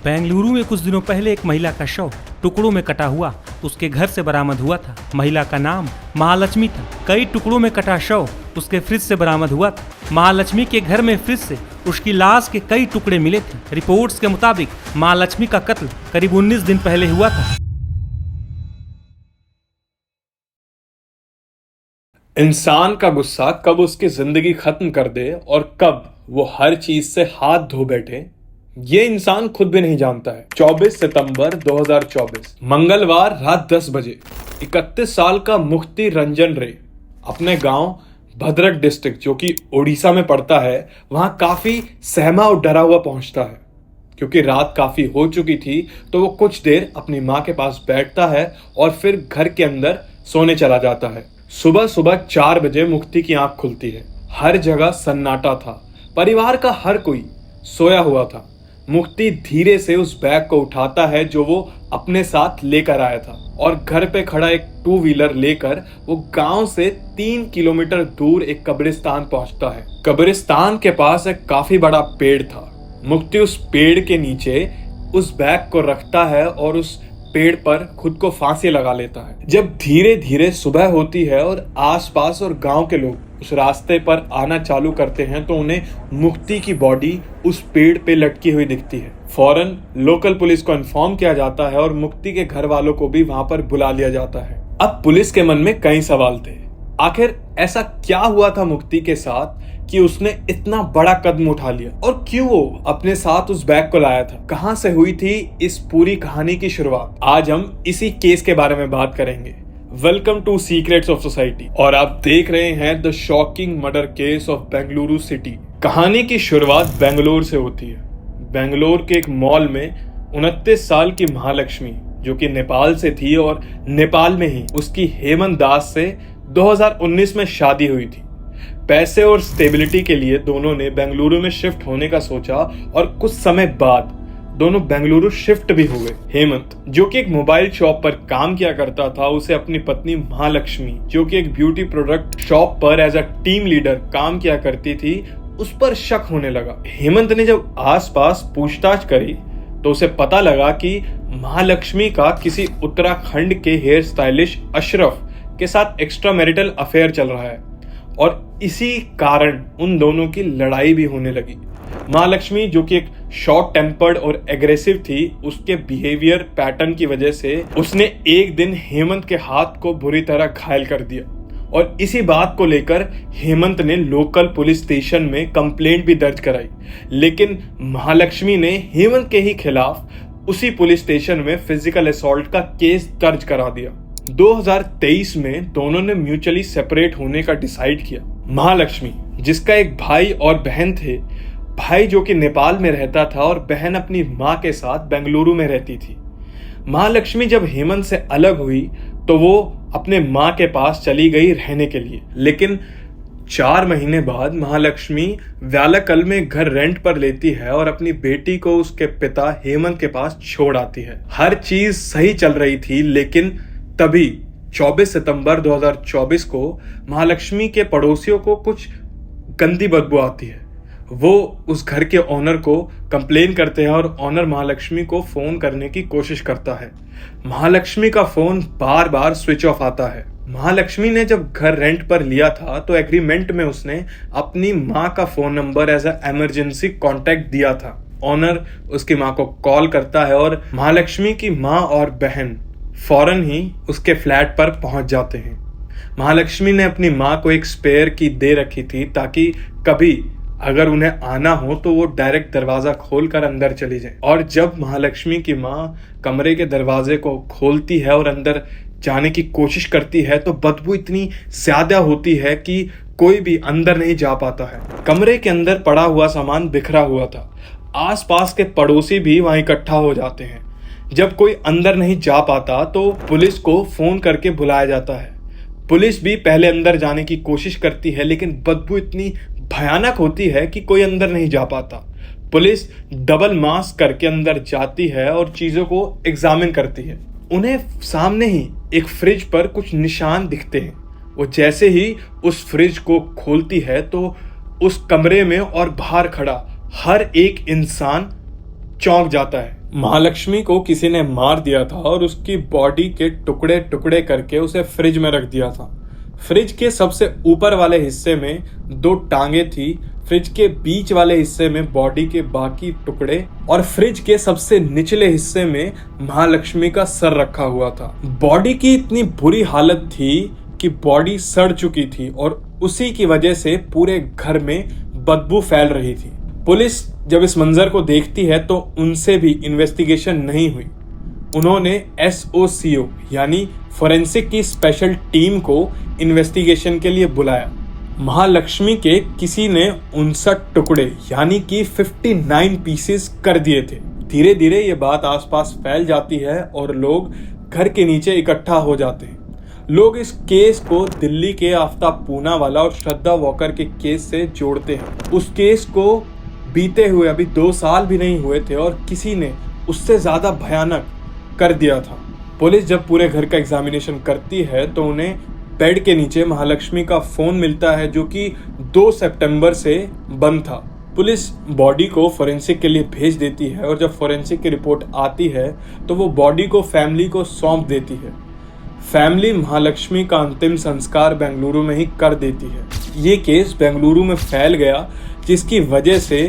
बेंगलुरु में कुछ दिनों पहले एक महिला का शव टुकड़ों में कटा हुआ उसके घर से बरामद हुआ था। महिला का नाम महालक्ष्मी था। कई टुकड़ों में कटा शव उसके फ्रिज से बरामद हुआ था। महालक्ष्मी के घर में फ्रिज से उसकी लाश के कई टुकड़े मिले थे। रिपोर्ट्स के मुताबिक महालक्ष्मी का कत्ल करीब 19 दिन पहले हुआ था। इंसान का गुस्सा कब उसकी जिंदगी खत्म कर दे और कब वो हर चीज से हाथ धो बैठे, ये इंसान खुद भी नहीं जानता है। 24 सितंबर 2024 मंगलवार रात 10 बजे 31 साल का मुक्ति रंजन रे अपने गांव भद्रक डिस्ट्रिक्ट जो कि ओडिशा में पड़ता है, वहां काफी सहमा और डरा हुआ पहुंचता है। क्योंकि रात काफी हो चुकी थी तो वो कुछ देर अपनी मां के पास बैठता है और फिर घर के अंदर सोने चला जाता है। सुबह सुबह 4 बजे मुक्ति की आंख खुलती है। हर जगह सन्नाटा था। परिवार का हर कोई सोया हुआ था। मुक्ति धीरे से उस बैग को उठाता है जो वो अपने साथ लेकर आया था और घर पे खड़ा एक 2 व्हीलर लेकर वो गांव से 3 किलोमीटर दूर एक कब्रिस्तान पहुंचता है। कब्रिस्तान के पास एक काफी बड़ा पेड़ था। मुक्ति उस पेड़ के नीचे उस बैग को रखता है और उस पेड़ पर खुद को फांसी लगा लेता है। जब धीरे धीरे सुबह होती है और आसपास और गांव के लोग उस रास्ते पर आना चालू करते हैं तो उन्हें मुक्ति की बॉडी उस पेड़ पे लटकी हुई दिखती है। फौरन लोकल पुलिस को इन्फॉर्म किया जाता है और मुक्ति के घर वालों को भी वहां पर बुला लिया जाता है। अब पुलिस के मन में कई सवाल थे। आखिर ऐसा क्या हुआ था मुक्ति के साथ कि उसने इतना बड़ा कदम उठा लिया और क्यों वो अपने साथ उस बैग को लाया था? कहां से हुई थी इस पूरी कहानी की शुरुआत? आज हम इसी केस के बारे में बात करेंगे। Welcome to secrets of society और आप देख रहे हैं the shocking murder case of Bengaluru city. कहानी की शुरुआत बेंगलोर से होती है। बेंगलोर के एक मॉल में 29 साल की महालक्ष्मी जो कि नेपाल से थी और नेपाल में ही उसकी हेमंत दास से 2019 में शादी हुई थी। पैसे और स्टेबिलिटी के लिए दोनों ने बेंगलुरु में शिफ्ट होने का सोचा और कुछ समय बाद दोनों बेंगलुरु शिफ्ट भी हो गए। हेमंत जो कि एक मोबाइल शॉप पर काम किया करता था, उसे अपनी पत्नी महालक्ष्मी जो कि एक ब्यूटी प्रोडक्ट शॉप पर एज अ टीम लीडर काम किया करती थी, उस पर शक होने लगा। हेमंत ने जब आसपास पूछताछ करी तो उसे पता लगा कि महालक्ष्मी का किसी उत्तराखंड के हेयर स्टाइलिश अशरफ के साथ एक्स्ट्रा मैरिटल अफेयर चल रहा है और इसी कारण उन दोनों की लड़ाई भी होने लगी। महालक्ष्मी जो कि एक शॉर्ट टेम्पर्ड और एग्रेसिव थी, उसके बिहेवियर पैटर्न की वजह से उसने एक दिन हेमंत के हाथ को बुरी तरह घायल कर दिया और इसी बात को लेकर हेमंत ने लोकल पुलिस स्टेशन में कंप्लेंट भी दर्ज कराई। लेकिन महालक्ष्मी ने हेमंत के ही खिलाफ उसी पुलिस स्टेशन में फिजिकल असॉल्ट का केस दर्ज करा दिया। 2023 में दोनों ने म्यूचुअली सेपरेट होने का डिसाइड किया। महालक्ष्मी जिसका एक भाई और बहन थे, भाई जो कि नेपाल में रहता था और बहन अपनी मां के साथ बेंगलुरु में रहती थी। महालक्ष्मी जब हेमंत से अलग हुई तो वो अपने मां के पास चली गई रहने के लिए। लेकिन 4 महीने बाद महालक्ष्मी व्यालाकल में घर रेंट पर लेती है और अपनी बेटी को उसके पिता हेमंत के पास छोड़ आती है। हर चीज सही चल रही थी, लेकिन तभी 24 सितंबर 2024 को महालक्ष्मी के पड़ोसियों को कुछ गंदी बदबू आती है। वो उस घर के ओनर को कंप्लेन करते हैं और ओनर महालक्ष्मी को फोन करने की कोशिश करता है। महालक्ष्मी का फोन बार बार स्विच ऑफ आता है। महालक्ष्मी ने जब घर रेंट पर लिया था तो एग्रीमेंट में उसने अपनी मां का phone number as a emergency contact दिया था। ओनर उसकी मां को कॉल करता है और महालक्ष्मी की मां और बहन फौरन ही उसके फ्लैट पर पहुंच जाते हैं। महालक्ष्मी ने अपनी मां को एक स्पेयर की दे रखी थी ताकि कभी अगर उन्हें आना हो तो वो डायरेक्ट दरवाजा खोलकर अंदर चली जाए। और जब महालक्ष्मी की मां कमरे के दरवाजे को खोलती है और अंदर जाने की कोशिश करती है तो बदबू इतनी ज्यादा होती है कि कोई भी अंदर नहीं जा पाता है। कमरे के अंदर पड़ा हुआ सामान बिखरा हुआ था। आसपास के पड़ोसी भी वहां इकट्ठा हो जाते हैं। जब कोई अंदर नहीं जा पाता तो पुलिस को फोन करके बुलाया जाता है। पुलिस भी पहले अंदर जाने की कोशिश करती है, लेकिन बदबू इतनी भयानक होती है कि कोई अंदर नहीं जा पाता। पुलिस डबल मास्क करके अंदर जाती है और चीजों को एग्जामिन करती है। उन्हें सामने ही एक फ्रिज पर कुछ निशान दिखते हैं। वो जैसे ही उस फ्रिज को खोलती है तो उस कमरे में और बाहर खड़ा हर एक इंसान चौंक जाता है। महालक्ष्मी को किसी ने मार दिया था और उसकी बॉडी के टुकड़े टुकड़े करके उसे फ्रिज में रख दिया था। फ्रिज के सबसे ऊपर वाले हिस्से में 2 टांगे थी, फ्रिज के बीच वाले हिस्से में बॉडी के बाकी टुकड़े और फ्रिज के सबसे निचले हिस्से में महालक्ष्मी का सर रखा हुआ था। बॉडी की इतनी बुरी हालत थी कि बॉडी सड़ चुकी थी और उसी की वजह से पूरे घर में बदबू फैल रही थी। पुलिस जब इस मंजर को देखती है तो उनसे भी इन्वेस्टिगेशन नहीं हुई। उन्होंने SOCO यानी फोरेंसिक की स्पेशल टीम को इन्वेस्टिगेशन के लिए बुलाया। महालक्ष्मी के किसी ने 59 टुकड़े यानी कि 59 पीसेस कर दिए थे। धीरे धीरे ये बात आसपास फैल जाती है और लोग घर के नीचे इकट्ठा हो जाते हैं। लोग इस केस को दिल्ली के आफ्ताब पूनावाला और श्रद्धा वॉकर के केस से जोड़ते हैं। उस केस को बीते हुए अभी 2 साल भी नहीं हुए थे और किसी ने उससे ज्यादा भयानक कर दिया था। पुलिस जब पूरे घर का एग्जामिनेशन करती है तो उन्हें बेड के नीचे महालक्ष्मी का फोन मिलता है जो कि 2 सितंबर से बंद था। पुलिस बॉडी को फोरेंसिक के लिए भेज देती है और जब फोरेंसिक की रिपोर्ट आती है तो वो बॉडी को फैमिली को सौंप देती है। फैमिली महालक्ष्मी का अंतिम संस्कार बेंगलुरु में ही कर देती है। ये केस बेंगलुरु में फैल गया जिसकी वजह से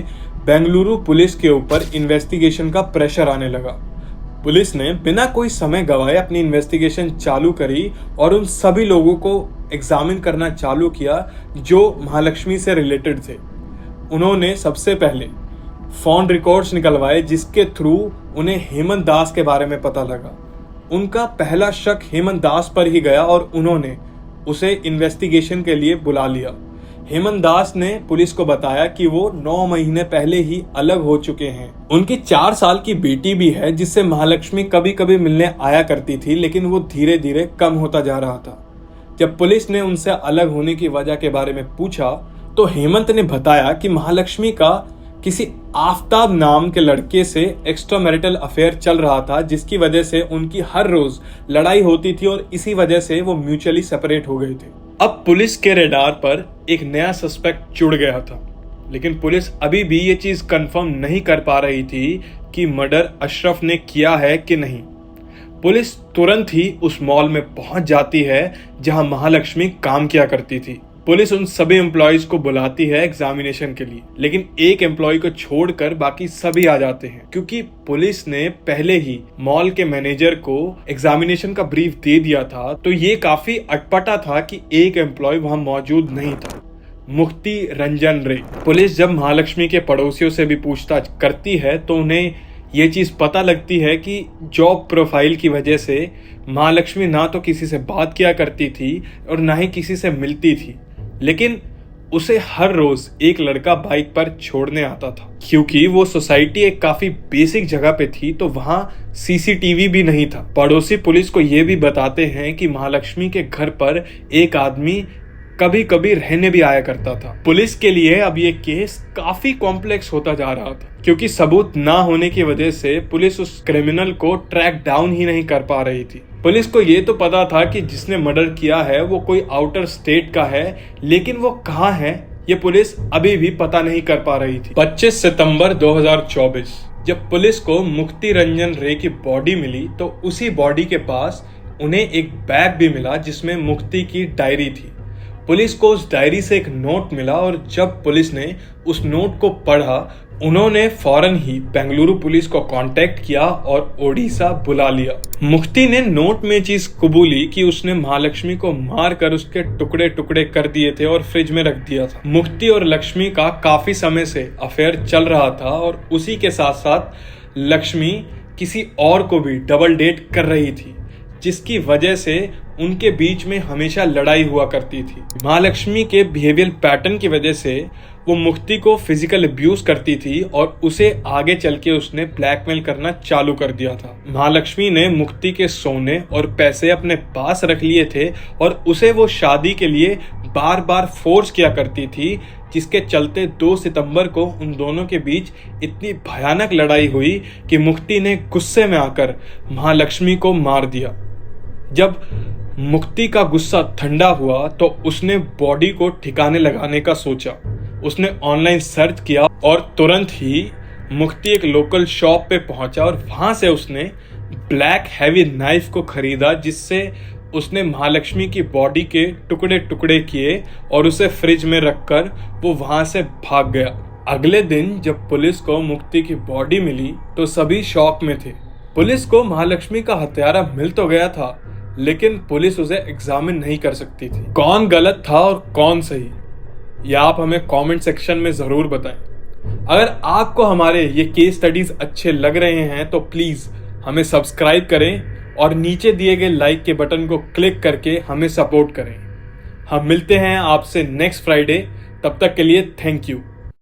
बेंगलुरु पुलिस के ऊपर इन्वेस्टिगेशन का प्रेशर आने लगा। पुलिस ने बिना कोई समय गवाए अपनी इन्वेस्टिगेशन चालू करी और उन सभी लोगों को एग्जामिन करना चालू किया जो महालक्ष्मी से रिलेटेड थे। उन्होंने सबसे पहले फोन रिकॉर्ड्स निकलवाए जिसके थ्रू उन्हें हेमंत दास के बारे में पता लगा। उनका पहला शक हेमंत दास पर ही गया और उन्होंने उसे इन्वेस्टिगेशन के लिए बुला लिया। हेमंत दास ने पुलिस को बताया कि वो 9 महीने पहले ही अलग हो चुके हैं। उनकी 4 साल की बेटी भी है जिससे महालक्ष्मी कभी कभी मिलने आया करती थी, लेकिन वो धीरे धीरे कम होता जा रहा था। जब पुलिस ने उनसे अलग होने की वजह के बारे में पूछा तो हेमंत ने बताया कि महालक्ष्मी का किसी आफ्ताब नाम के लड़के से एक्स्ट्रा मैरिटल अफेयर चल रहा था, जिसकी वजह से उनकी हर रोज लड़ाई होती थी और इसी वजह से वो म्यूचुअली सेपरेट हो गए थे। अब पुलिस के रेडार पर एक नया सस्पेक्ट जुड़ गया था, लेकिन पुलिस अभी भी ये चीज कंफर्म नहीं कर पा रही थी कि मर्डर अशरफ ने किया है कि नहीं। पुलिस तुरंत ही उस मॉल में पहुंच जाती है जहां महालक्ष्मी काम किया करती थी। पुलिस उन सभी एम्प्लॉयज को बुलाती है एग्जामिनेशन के लिए, लेकिन एक एम्प्लॉय को छोड़कर बाकी सभी आ जाते हैं क्योंकि पुलिस ने पहले ही मॉल के मैनेजर को एग्जामिनेशन का ब्रीफ दे दिया था। तो ये काफी अटपटा था कि एक एम्प्लॉय वहां मौजूद नहीं था, मुक्ति रंजन रे। पुलिस जब महालक्ष्मी के पड़ोसियों से भी पूछताछ करती है तो उन्हें ये चीज पता लगती है कि जॉब प्रोफाइल की वजह से महालक्ष्मी ना तो किसी से बात किया करती थी और ना ही किसी से मिलती थी, लेकिन उसे हर रोज एक लड़का बाइक पर छोड़ने आता था। क्योंकि वो सोसाइटी एक काफी बेसिक जगह पे थी तो वहां CCTV भी नहीं था। पड़ोसी पुलिस को ये भी बताते हैं कि महालक्ष्मी के घर पर एक आदमी कभी कभी रहने भी आया करता था। पुलिस के लिए अब ये केस काफी कॉम्प्लेक्स होता जा रहा था क्योंकि सबूत ना होने की वजह से पुलिस उस क्रिमिनल को ट्रैक डाउन ही नहीं कर पा रही थी। पुलिस को ये तो पता था कि जिसने मर्डर किया है वो कोई आउटर स्टेट का है, लेकिन वो कहाँ है ये पुलिस अभी भी पता नहीं कर पा रही थी। 25 सितंबर 2024 जब पुलिस को मुक्ति रंजन रे की बॉडी मिली तो उसी बॉडी के पास उन्हें एक बैग भी मिला जिसमें मुक्ति की डायरी थी। पुलिस को उस डायरी से एक नोट मिला और जब पुलिस ने उस नोट को पढ़ा उन्होंने फौरन ही बेंगलुरु पुलिस को कांटेक्ट किया और ओडिशा बुला लिया। मुक्ति ने नोट में चीज कबूली कि उसने महालक्ष्मी को मारकर उसके टुकड़े टुकड़े कर दिए थे और फ्रिज में रख दिया था। मुक्ति और लक्ष्मी का काफी समय से अफेयर चल रहा था और उसी के साथ साथ लक्ष्मी किसी और को भी डबल डेट कर रही थी, जिसकी वजह से उनके बीच में हमेशा लड़ाई हुआ करती थी। महालक्ष्मी के बिहेवियर पैटर्न की वजह से वो मुक्ति को फिजिकल अब्यूज करती थी और उसे आगे चल के उसने ब्लैकमेल करना चालू कर दिया था। महालक्ष्मी ने मुक्ति के सोने और पैसे अपने पास रख लिए थे और उसे वो शादी के लिए बार बार फोर्स किया करती थी, जिसके चलते 2 सितंबर को उन दोनों के बीच इतनी भयानक लड़ाई हुई कि मुक्ति ने गुस्से में आकर महालक्ष्मी को मार दिया। जब मुक्ति का गुस्सा ठंडा हुआ तो उसने बॉडी को ठिकाने लगाने का सोचा। उसने ऑनलाइन सर्च किया और तुरंत ही मुक्ति एक लोकल शॉप पे पहुंचा और वहां से उसने ब्लैक हैवी नाइफ को खरीदा, जिससे उसने महालक्ष्मी की बॉडी के टुकड़े टुकड़े किए और उसे फ्रिज में रखकर वो वहां से भाग गया। अगले दिन जब पुलिस को मुक्ति की बॉडी मिली तो सभी शॉक में थे। पुलिस को महालक्ष्मी का हत्यारा मिल तो गया था, लेकिन पुलिस उसे एग्जामिन नहीं कर सकती थी। कौन गलत था और कौन सही, ये आप हमें कमेंट सेक्शन में जरूर बताएं। अगर आपको हमारे ये केस स्टडीज अच्छे लग रहे हैं तो प्लीज हमें सब्सक्राइब करें और नीचे दिए गए लाइक के बटन को क्लिक करके हमें सपोर्ट करें। हम मिलते हैं आपसे नेक्स्ट फ्राइडे, तब तक के लिए थैंक यू।